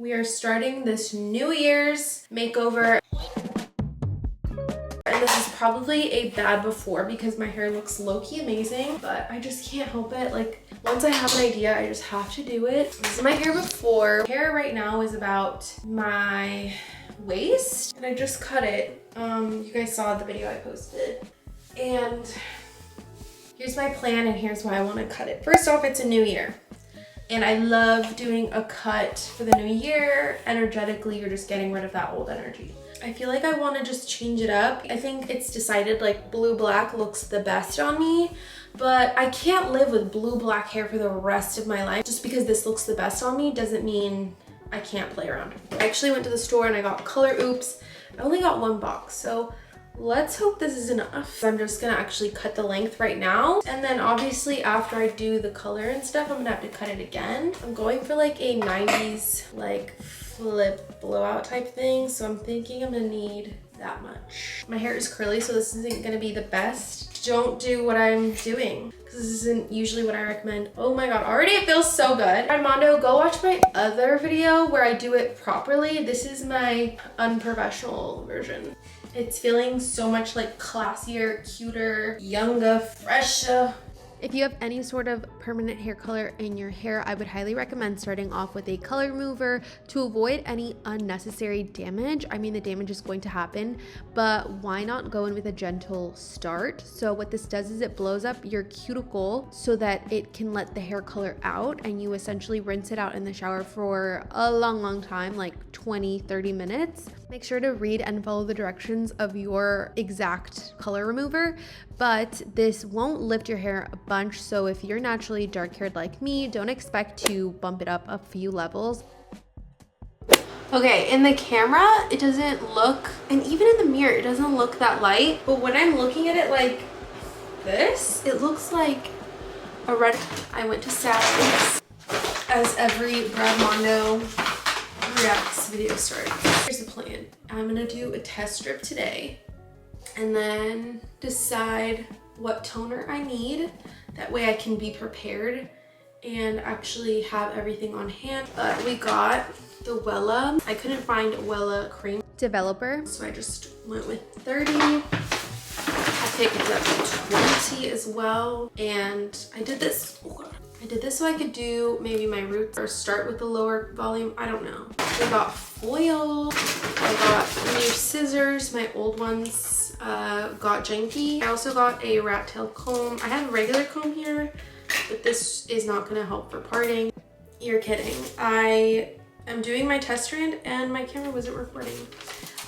We are starting this New Year's makeover. And this is probably a bad before because my hair looks low-key amazing, but I just can't help it. Like, once I have an idea, I just have to do it. This is my hair before. Hair right now is about my waist, and I just cut it. You guys saw the video I posted. And here's my plan, and here's why I want to cut it. First off, it's a new year. And I love doing a cut for the new year. Energetically, you're just getting rid of that old energy. I feel like I want to just change it up. I think it's decided like blue-black looks the best on me, but I can't live with blue-black hair for the rest of my life. Just because this looks the best on me doesn't mean I can't play around. I actually went to the store and I got color oops. I only got one box, so let's hope this is enough. I'm just gonna actually cut the length right now. And then obviously after I do the color and stuff, I'm gonna have to cut it again. I'm going for like a 90s like flip blowout type thing. So I'm thinking I'm gonna need that much. My hair is curly, so this isn't gonna be the best. Don't do what I'm doing, because this isn't usually what I recommend. Oh my God, already it feels so good. Armando, go watch my other video where I do it properly. This is my unprofessional version. It's feeling so much like classier, cuter, younger, fresher. If you have any sort of permanent hair color in your hair, I would highly recommend starting off with a color remover to avoid any unnecessary damage. I mean, the damage is going to happen, but why not go in with a gentle start? So what this does is it blows up your cuticle so that it can let the hair color out, and you essentially rinse it out in the shower for a long time, like 20-30 minutes. Make sure to read and follow the directions of your exact color remover, but this won't lift your hair a bunch. So if you're naturally dark haired like me, don't expect to bump it up a few levels. Okay, in the camera, it doesn't look, and even in the mirror, it doesn't look that light. But when I'm looking at it like this, it looks like a red. I went to Sally's, as every Brad Mondo Reacts video starts. Here's the plan. I'm gonna do a test strip today and then decide what toner I need. That way I can be prepared and actually have everything on hand. We got the Wella. I couldn't find Wella cream developer, so I just went with 30. I picked up 20 as well, and I did this so I could do maybe my roots or start with the lower volume. I don't know. I got foil. I got new scissors. My old ones got janky. I also got a rat tail comb. I have a regular comb here, but this is not going to help for parting. You're kidding. I am doing my test strand and my camera wasn't recording.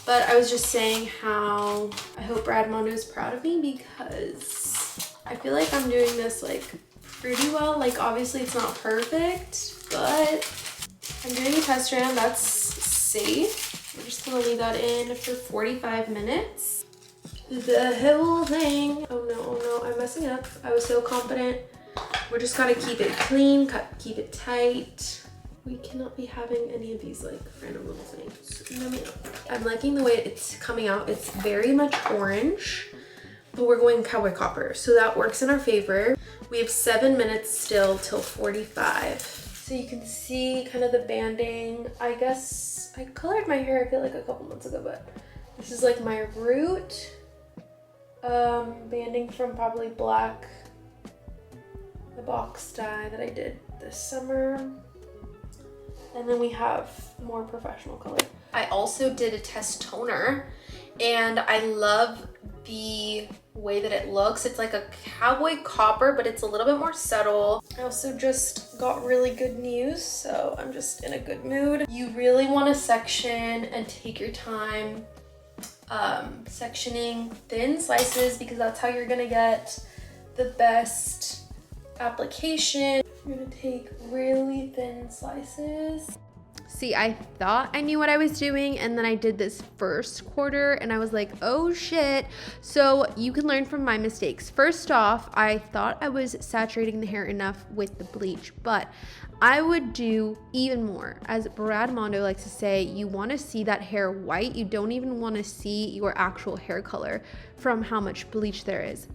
But I was just saying how I hope Brad Mondo is proud of me, because I feel like I'm doing this like pretty well. Like, obviously it's not perfect, but I'm doing a test strand. That's safe. We're just gonna leave that in for 45 minutes. The whole thing. Oh no, I'm messing up. I was so confident. We're just gotta keep it clean, keep it tight. We cannot be having any of these like random little things. No, I'm liking the way it's coming out. It's very much orange, but we're going cowboy copper, so that works in our favor. We have 7 minutes still till 45. So you can see kind of the banding. I guess I colored my hair, I feel like a couple months ago, but this is like my root banding from probably black, the box dye that I did this summer. And then we have more professional color. I also did a test toner, and I love the way that it looks. It's like a cowboy copper, but it's a little bit more subtle. I also just got really good news, so I'm just in a good mood. You really want to section and take your time sectioning thin slices, because that's how you're gonna get the best application. You're gonna take really thin slices. See, I thought I knew what I was doing, and then I did this first quarter and I was like, oh shit. So you can learn from my mistakes. First off, I thought I was saturating the hair enough with the bleach, but I would do even more. As Brad Mondo likes to say, you want to see that hair white. You don't even want to see your actual hair color from how much bleach there is.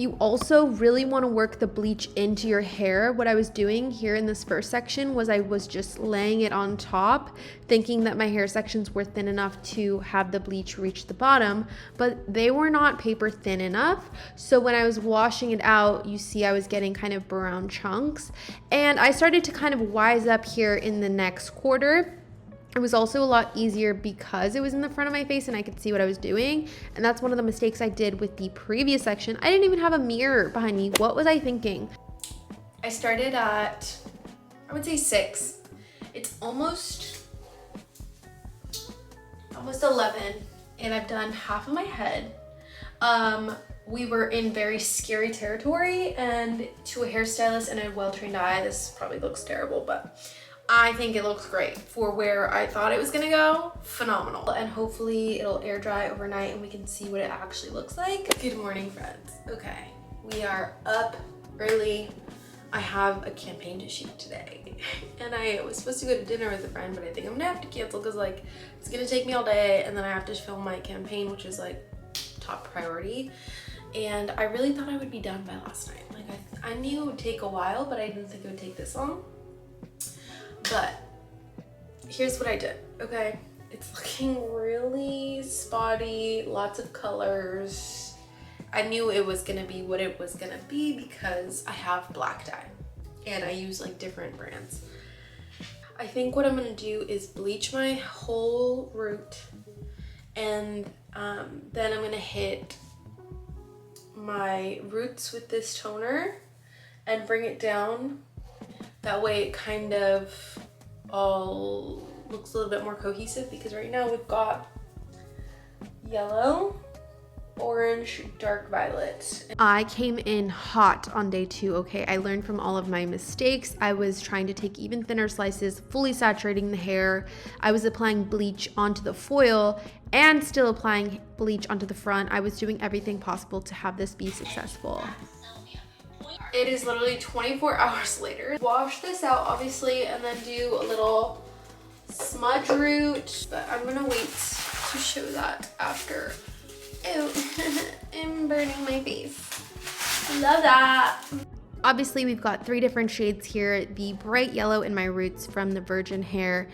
You also really want to work the bleach into your hair. What I was doing here in this first section was I was just laying it on top, thinking that my hair sections were thin enough to have the bleach reach the bottom, but they were not paper thin enough. So when I was washing it out, you see I was getting kind of brown chunks, and I started to kind of wise up here in the next quarter. It was also a lot easier because it was in the front of my face and I could see what I was doing. And that's one of the mistakes I did with the previous section. I didn't even have a mirror behind me. What was I thinking? I started at, I would say 6. It's almost 11 and I've done half of my head. We were in very scary territory, and to a hairstylist and a well-trained eye, this probably looks terrible, but I think it looks great for where I thought it was gonna go. Phenomenal. And hopefully it'll air dry overnight and we can see what it actually looks like. Good morning, friends. Okay, we are up early. I have a campaign to shoot today and I was supposed to go to dinner with a friend, but I think I'm gonna have to cancel because like it's gonna take me all day, and then I have to film my campaign, which is like top priority. And I really thought I would be done by last night. Like I knew it would take a while, but I didn't think it would take this long. But here's what I did, okay? It's looking really spotty, lots of colors. I knew it was gonna be what it was gonna be because I have black dye and I use like different brands. I think what I'm gonna do is bleach my whole root, and then I'm gonna hit my roots with this toner and bring it down. That way it kind of all looks a little bit more cohesive, because right now we've got yellow, orange, dark violet. I came in hot on day 2, okay? I learned from all of my mistakes. I was trying to take even thinner slices, fully saturating the hair. I was applying bleach onto the foil and still applying bleach onto the front. I was doing everything possible to have this be successful. It is literally 24 hours later. Wash this out, obviously, and then do a little smudge root, but I'm gonna wait to show that after. Ew, I'm burning my face. I love that. Obviously, we've got 3 different shades here. The bright yellow in my roots from the virgin hair,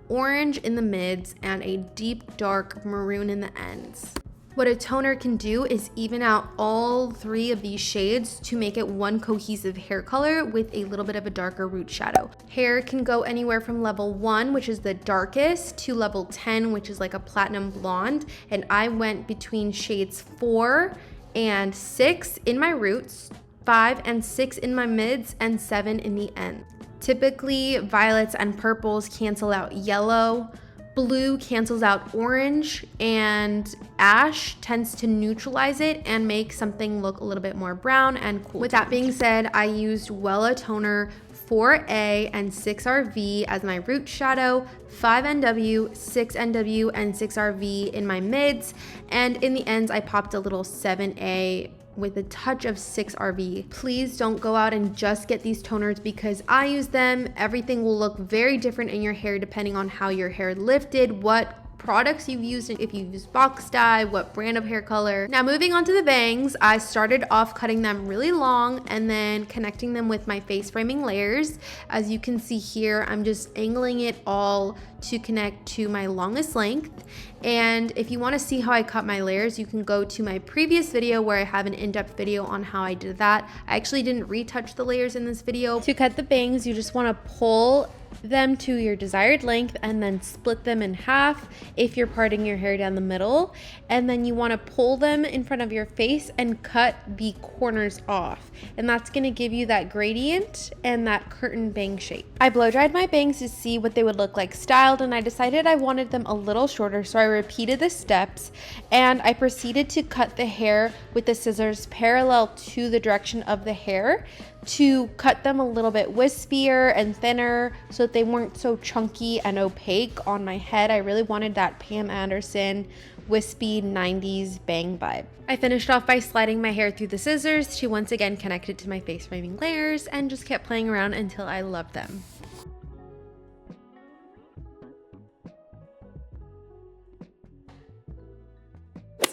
orange in the mids, and a deep dark maroon in the ends. What a toner can do is even out all 3 of these shades to make it one cohesive hair color with a little bit of a darker root shadow. Hair can go anywhere from level 1, which is the darkest, to level 10, which is like a platinum blonde. And I went between shades 4 and 6 in my roots, 5 and 6 in my mids, and 7 in the end. Typically, violets and purples cancel out yellow. Blue cancels out orange, and ash tends to neutralize it and make something look a little bit more brown and cool. With that being said, I used Wella Toner 4A and 6RV as my root shadow, 5NW, 6NW, and 6RV in my mids, and in the ends I popped a little 7A with a touch of 6RV. Please don't go out and just get these toners because I use them. Everything will look very different in your hair depending on how your hair lifted, what products you've used, if you've used box dye, what brand of hair color. Now moving on to the bangs, I started off cutting them really long and then connecting them with my face framing layers. As you can see here, I'm just angling it all to connect to my longest length. And if you want to see how I cut my layers, you can go to my previous video where I have an in-depth video on how I did that. I actually didn't retouch the layers in this video. To cut the bangs, you just want to pull them to your desired length and then split them in half if you're parting your hair down the middle, and then you want to pull them in front of your face and cut the corners off, and that's going to give you that gradient and that curtain bang shape. I blow dried my bangs to see what they would look like styled, and I decided I wanted them a little shorter, so I repeated the steps and I proceeded to cut the hair with the scissors parallel to the direction of the hair to cut them a little bit wispier and thinner so that they weren't so chunky and opaque on my head. I really wanted that Pam Anderson wispy 90s bang vibe. I finished off by sliding my hair through the scissors to once again connect it to my face framing layers and just kept playing around until I loved them.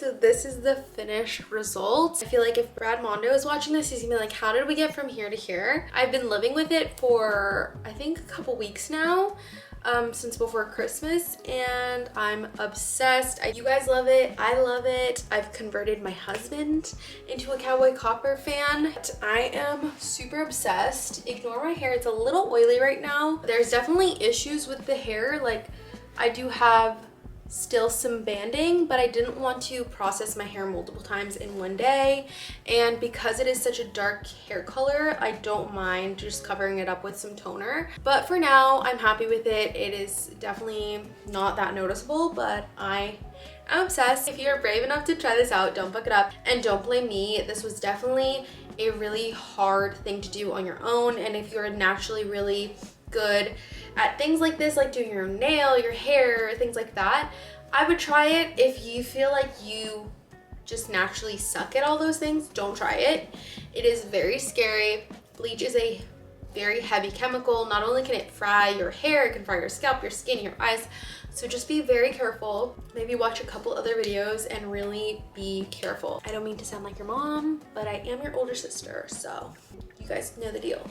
so this is the finished result. I feel like if Brad Mondo is watching this, he's gonna be like, how did we get from here to here? I've been living with it for, I think, a couple weeks now. Since before Christmas, and I'm obsessed. You guys love it. I love it. I've converted my husband into a Cowboy Copper fan. I am super obsessed. Ignore my hair. It's a little oily right now. There's definitely issues with the hair. Like, I do have still some banding, but I didn't want to process my hair multiple times in one day, and because it is such a dark hair color, I don't mind just covering it up with some toner. But for now, I'm happy with it. It is definitely not that noticeable, but I am obsessed. If you're brave enough to try this out, don't fuck it up, and don't blame me. This was definitely a really hard thing to do on your own, and if you're naturally really good at things like this, like doing your own nail, your hair, things like that, I would try it. If you feel like you just naturally suck at all those things, don't try it. It is very scary. Bleach is a very heavy chemical. Not only can it fry your hair, it can fry your scalp, your skin, your eyes. So just be very careful. Maybe watch a couple other videos and really be careful. I don't mean to sound like your mom, but I am your older sister, so you guys know the deal.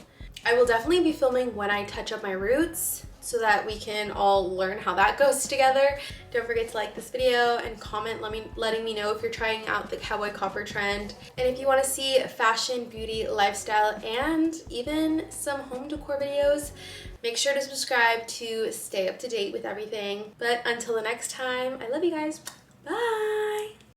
I will definitely be filming when I touch up my roots so that we can all learn how that goes together. Don't forget to like this video and comment letting me know if you're trying out the Cowboy Copper trend. And if you want to see fashion, beauty, lifestyle, and even some home decor videos, make sure to subscribe to stay up to date with everything. But until the next time, I love you guys. Bye!